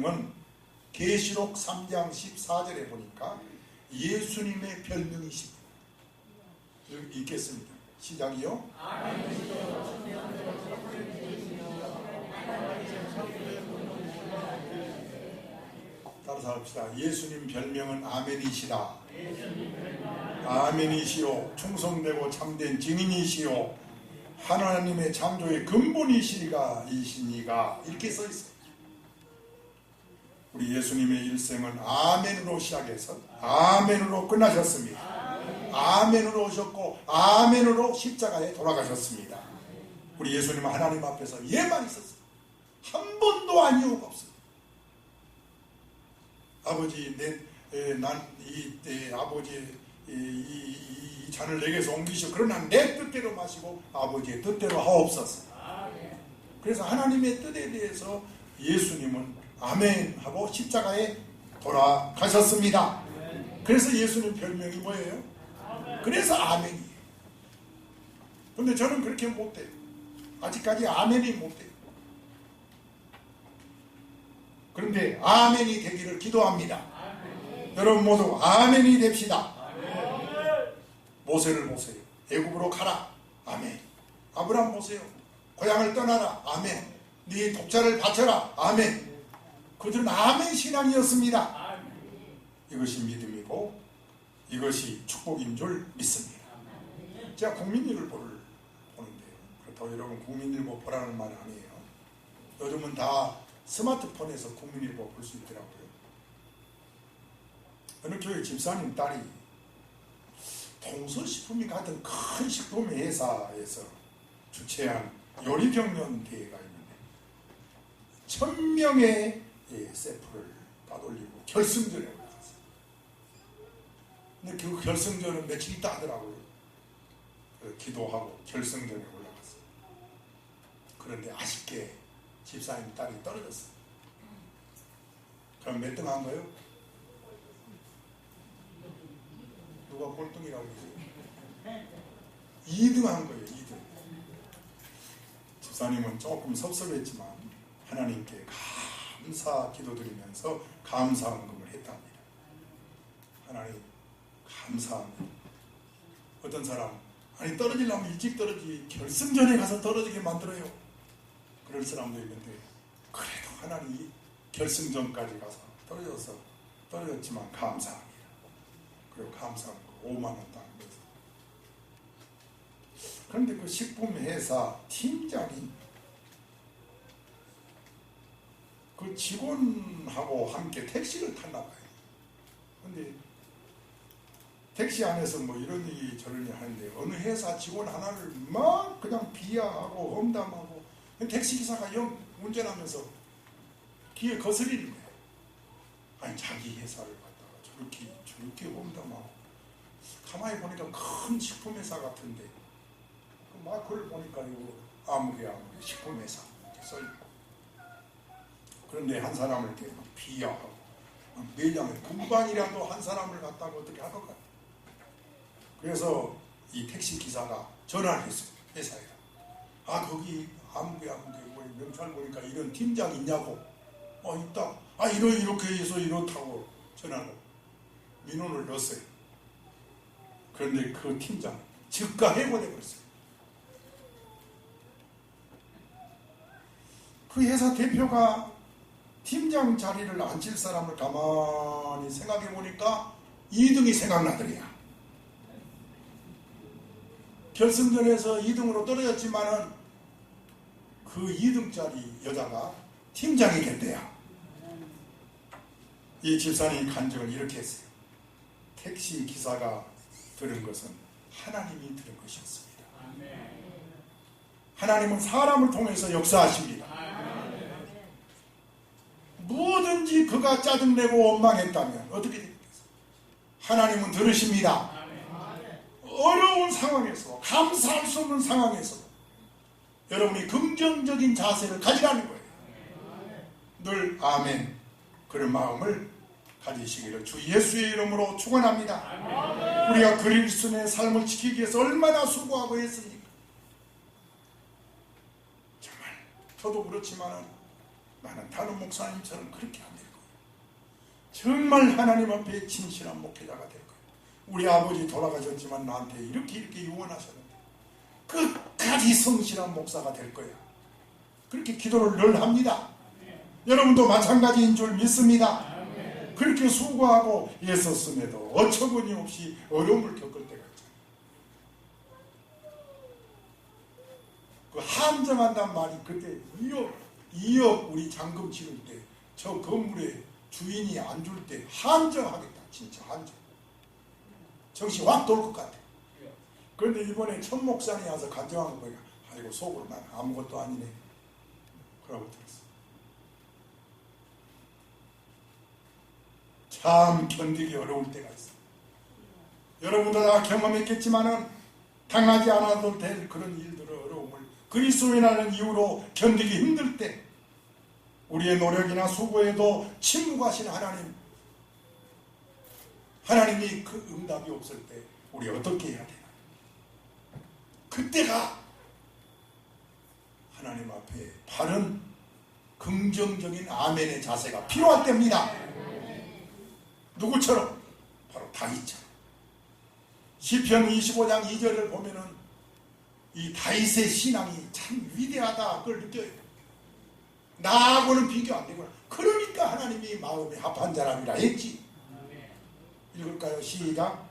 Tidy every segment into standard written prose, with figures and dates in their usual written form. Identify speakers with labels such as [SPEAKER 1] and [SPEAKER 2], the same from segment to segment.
[SPEAKER 1] 별명은 계시록 3장 14절에 보니까 예수님의 별명이십니다. 읽겠습니다. 시작이요. 따라서 합시다. 예수님 별명은 아멘이시다. 아멘이시오. 충성되고 참된 증인이시오. 하나님의 창조의 근본이시니가 이시니가 이렇게 써 있어요. 우리 예수님의 일생은 아멘으로 시작해서 아멘으로 끝나셨습니다. 아멘으로 오셨고 아멘으로 십자가에 돌아가셨습니다. 우리 예수님은 하나님 앞에서 예만 있었어요. 한 번도 아니오가 없어요. 아버지, 아버지 이 잔을 내게서 옮기시오. 그러나 내 뜻대로 마시고 아버지의 뜻대로 하옵소서. 그래서 하나님의 뜻에 대해서 예수님은 아멘 하고 십자가에 돌아가셨습니다. 그래서 예수님 별명이 뭐예요? 그래서 아멘이에요. 근데 저는 그렇게 못해요. 아직까지 아멘이 못해요. 그런데 아멘이 되기를 기도합니다. 여러분 모두 아멘이 됩시다. 모세를 보세요. 애굽으로 가라. 아멘. 아브라함 보세요. 고향을 떠나라. 아멘. 네 독자를 바쳐라. 아멘. 그들은 아멘 신앙이었습니다. 이것이 믿음이고 이것이 축복인 줄 믿습니다. 제가 국민일보를 보는데요. 그렇다고 여러분 국민일보 보라는 말 아니에요. 요즘은 다 스마트폰에서 국민일보 볼 수 있더라고요. 어느 교회 집사님 딸이 동서식품이 같은 큰 식품 회사에서 주최한 요리경연대회가 있는데 1000명의 셰프를 따돌리고 결승전에 올라갔어요. 근데 그 결승전은 며칠 있다 하더라고요. 기도하고 결승전에 올라갔어요. 그런데 아쉽게 집사님 딸이 떨어졌어요. 그럼 몇 등 한 거예요? 누가 꼴등이라고 그러세요? 2등 한 거예요. 2등. 집사님은 조금 섭섭했지만 하나님께 감사 기도드리면서 감사헌금을 했답니다. 하나님 감사합니다. 어떤 사람 아니 떨어지려면 일찍 떨어지지 결승전에 가서 떨어지게 만들어요. 그럴 사람도 있는데 그래도 하나님이 결승전까지 가서 떨어졌지만 감사합니다. 그리고 감사합니다. 5만 원 따는 거죠. 그런데 그 식품회사 팀장이 그 직원하고 함께 택시를 탔나 봐요. 근데 택시 안에서 뭐 이런 얘기 저런 얘기 하는데 어느 회사 직원 하나를 막 그냥 비하하고 험담하고 택시기사가 영 운전하면서 귀에 거스리는 거예요. 아니 자기 회사를 갖다가 저렇게 험담하고 가만히 보니까 큰 식품회사 같은데 막 그걸 보니까 이거 아무개 식품회사 이렇게 써있고 그런데 한 사람을 이렇게 막 비하하고 매장에 금방이라도 한 사람을 갖다가 어떻게 할 것 같아요. 그래서 이 택시기사가 전화를 했어요. 회사에다. 아 거기 아무개 뭐 명찰 보니까 이런 팀장 있냐고. 있다. 이렇게 해서 이렇다고 전화를 민원을 넣었어요. 그런데 그 팀장 즉각 해고돼 버렸어요. 그 회사 대표가 팀장 자리를 앉힐 사람을 가만히 생각해 보니까 2등이 생각나더래요. 결승전에서 2등으로 떨어졌지만은 그 2등짜리 여자가 팀장이 됐대요. 이 집사님 간증을 이렇게 했어요. 택시 기사가 들은 것은 하나님이 들은 것이었습니다. 하나님은 사람을 통해서 역사하십니다. 뭐든지 그가 짜증내고 원망했다면 어떻게 되겠어요? 하나님은 들으십니다. 어려운 상황에서 감사할 수 없는 상황에서 여러분이 긍정적인 자세를 가지라는 거예요. 늘 아멘 그런 마음을 가지시기를 주 예수의 이름으로 축원합니다. 우리가 그리스도의 삶을 지키기 위해서 얼마나 수고하고 했습니까? 정말 저도 그렇지만 나는 다른 목사님처럼 그렇게 안 될 거예요. 정말 하나님 앞에 진실한 목회자가 될 거예요. 우리 아버지 돌아가셨지만 나한테 이렇게 유언하셨는데 끝까지 성실한 목사가 될 거야. 그렇게 기도를 늘 합니다. 여러분도 마찬가지인 줄 믿습니다. 그렇게 수고하고 애썼음에도 어처구니없이 어려움을 겪을 때가 있잖아요. 그 한정한단 말이 그때 2억 우리 잔금 치를 때 저 건물에 주인이 안 줄 때 한정하겠다. 진짜 한정. 정신 확 돌 것 같아. 그런데 이번에 첫 목사님이 와서 간증한 거 보니까 아이고 속으로 난 아무것도 아니네. 그러고 들었어. 참 견디기 어려울 때가 있어. 여러분도 다 경험했겠지만은 당하지 않아도 될 그런 일들의 어려움을 그리스도인이라는 이유로 견디기 힘들 때 우리의 노력이나 수고에도 침묵하신 하나님이 그 응답이 없을 때 우리 어떻게 해야 되나? 그때가 하나님 앞에 바른 긍정적인 아멘의 자세가 필요할 때입니다. 누구처럼? 바로 다윗처럼. 시편 25장 2절을 보면은 이 다윗의 신앙이 참 위대하다 그걸 느껴요. 나하고는 비교 안 되구나. 그러니까 하나님이 마음에 합한 사람이라 했지. 읽을까요? 시작.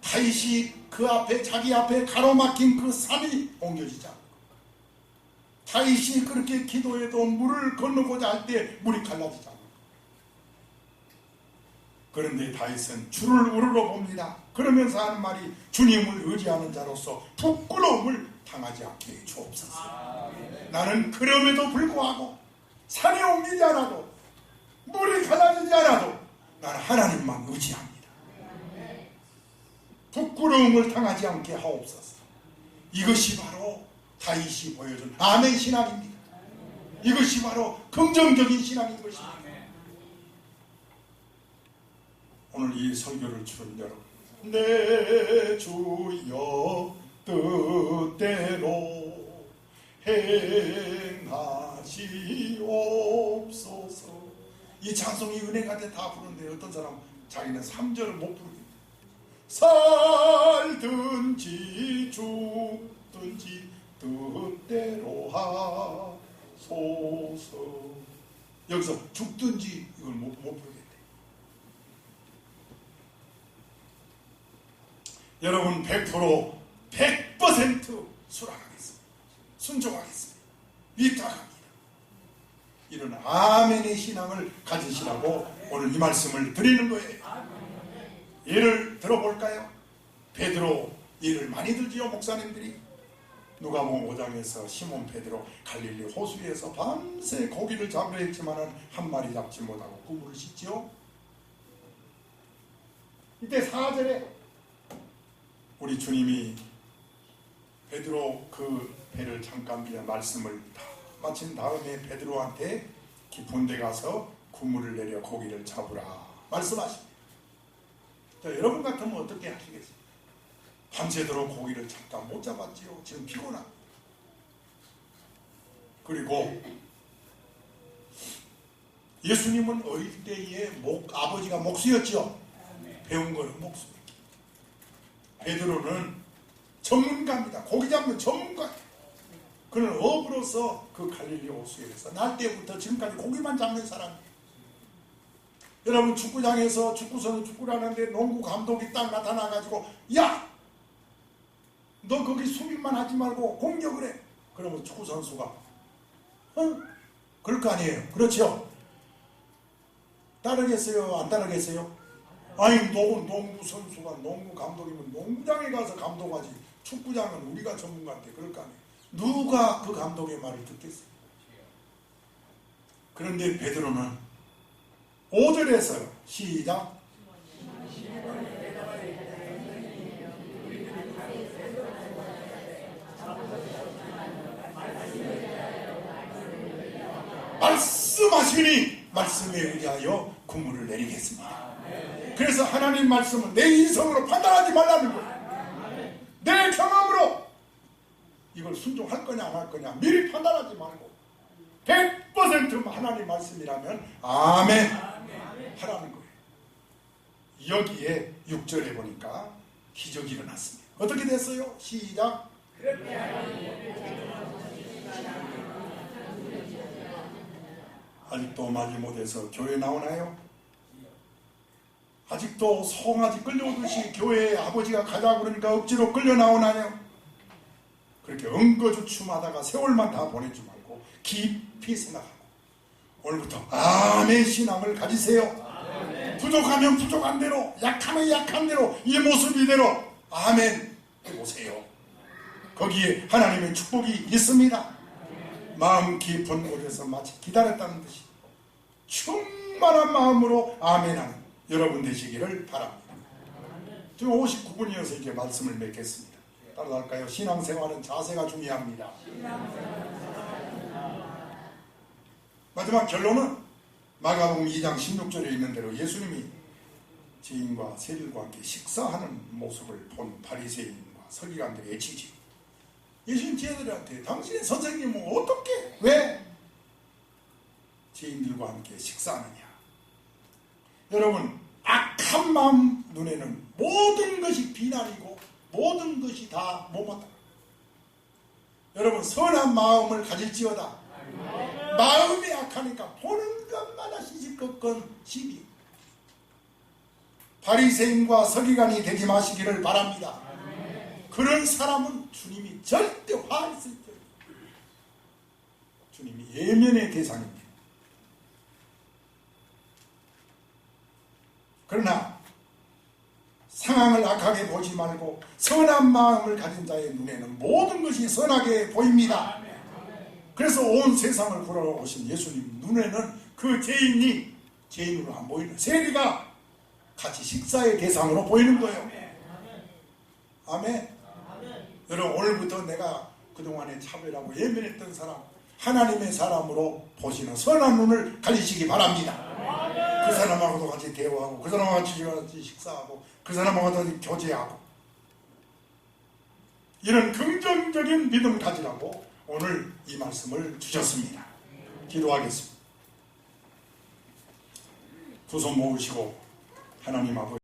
[SPEAKER 1] 다윗이 그 앞에 자기 앞에 가로막힌 그 산이 옮겨지지 않고 다윗이 그렇게 기도해도 물을 건너고자 할 때 물이 갈라지지 않고 그런데 다윗은 주를 우러러 봅니다. 그러면서 하는 말이 주님을 의지하는 자로서 부끄러움을 당하지 않게 해 주옵소서. 나는 그럼에도 불구하고 산에 옮기지 않아도 물이 갈라지지 않아도 나는 하나님만 의지합니다. 부끄러움을 당하지 않게 하옵소서. 이것이 바로 다윗이 보여준 아멘 신앙입니다. 이것이 바로 긍정적인 신앙인 것입니다. 오늘 이 설교를 들은 여러분, 내 주여 뜻대로 행하시옵소서. 이 찬송이 은혜가 돼 다 부르는데 어떤 사람은 자기는 3절을 못 부르겠다. 살든지 죽든지 뜻대로 하소서. 여기서 죽든지 이걸 못 부르겠대. 여러분 100% 수락하겠습니다. 순종하겠습니다. 믿다갑니다. 이런 아멘의 신앙을 가지시라고 오늘 이 말씀을 드리는 거예요. 예를 들어볼까요? 베드로 예를 많이 들지요, 목사님들이. 누가복음 5장에서 시몬 베드로 갈릴리 호수에서 밤새 고기를 잡으려 했지만 한 마리 잡지 못하고 그물을 씻지요. 이때 4절에 우리 주님이 베드로 그 배를 잠깐 그냥 말씀을 다 마친 다음에 베드로한테 깊은 데 가서 그물을 내려 고기를 잡으라 말씀하십니다. 자, 여러분 같으면 어떻게 하시겠어요? 밤새도록 고기를 잠깐 못 잡았지요. 지금 피곤합니다. 그리고 예수님은 어릴 때에 아버지가 목수였죠. 배운 거는 목수. 베드로는 전문가입니다. 고기 잡는 전문가예요. 그는 업으로서 그 갈릴리 호수에서 날 때부터 지금까지 고기만 잡는 사람이에요. 여러분 축구장에서 축구선수 축구를 하는데 농구 감독이 딱 나타나가지고 야! 너 거기 수비만 하지 말고 공격을 해. 그러면 축구선수가 그럴 거 아니에요. 그렇죠? 따르겠어요? 안 따르겠어요? 아니 농구 선수가 농구 감독이면 농구장에 가서 감독하지 축구장은 우리가 전문가인데 그럴 거 아니에요. 누가 그 감독의 말을 듣겠어요? 그런데 베드로는 5절에서 시작. 말씀하시니 말씀에 의하여 그물을 내리겠습니다. 그래서 하나님 말씀은 내 인성으로 판단하지 말라는 거예요. 내 경험으로 이걸 순종할 거냐 안 할 거냐 미리 판단하지 말고 100% 하나님 말씀이라면 아멘 하라는 거예요. 여기에 6절에 보니까 기적이 일어났습니다. 어떻게 됐어요? 시작. 아직도 말이 못해서 교회 나오나요? 아직도 송아지 끌려오듯이 교회에 아버지가 가자고 그러니까 억지로 끌려 나오나요? 그렇게 엉거주춤하다가 세월만 다 보내지 말고 깊이 생각하고 오늘부터 아멘 신앙을 가지세요. 아멘. 부족하면 부족한 대로, 약하면 약한 대로, 이 모습 이대로 아멘 해보세요. 거기에 하나님의 축복이 있습니다. 마음 깊은 곳에서 마치 기다렸다는 듯이 충만한 마음으로 아멘하는 여러분 되시기를 바랍니다. 지금 59분이어서 이렇게 말씀을 맺겠습니다. 따라갈까요? 신앙생활은 자세가 중요합니다. 마지막 결론은 마가복음 2장 16절에 있는 대로 예수님이 죄인과 세리들과 함께 식사하는 모습을 본 바리새인과 서기관들이 애치지. 예수님 제자들한테 당신의 선생님은 어떻게 왜 죄인들과 함께 식사하느냐. 여러분 악한 마음 눈에는 모든 것이 비난이고 모든 것이 다 못마땅. 여러분 선한 마음을 가질지어다. 마음이 악하니까 보는 것마다 시시겁건 시비. 바리새인과 서기관이 되지 마시기를 바랍니다. 그런 사람은 주님이 절대 화했을 때 주님이 예면의 대상입니다. 그러나 상황을 악하게 보지 말고 선한 마음을 가진 자의 눈에는 모든 것이 선하게 보입니다. 그래서 온 세상을 구원하신 예수님 눈에는 그 죄인이 죄인으로 안 보이는 세리가 같이 식사의 대상으로 보이는 거예요. 아멘. 여러분 오늘부터 내가 그동안에 차별하고 예민했던 사람 하나님의 사람으로 보시는 선한 눈을 가지시기 바랍니다. 그 사람하고도 같이 대화하고 그 사람하고 같이 식사하고 그 사람하고도 같이 교제하고 이런 긍정적인 믿음 가지라고 오늘 이 말씀을 주셨습니다. 기도하겠습니다. 두 손 모으시고 하나님 아버지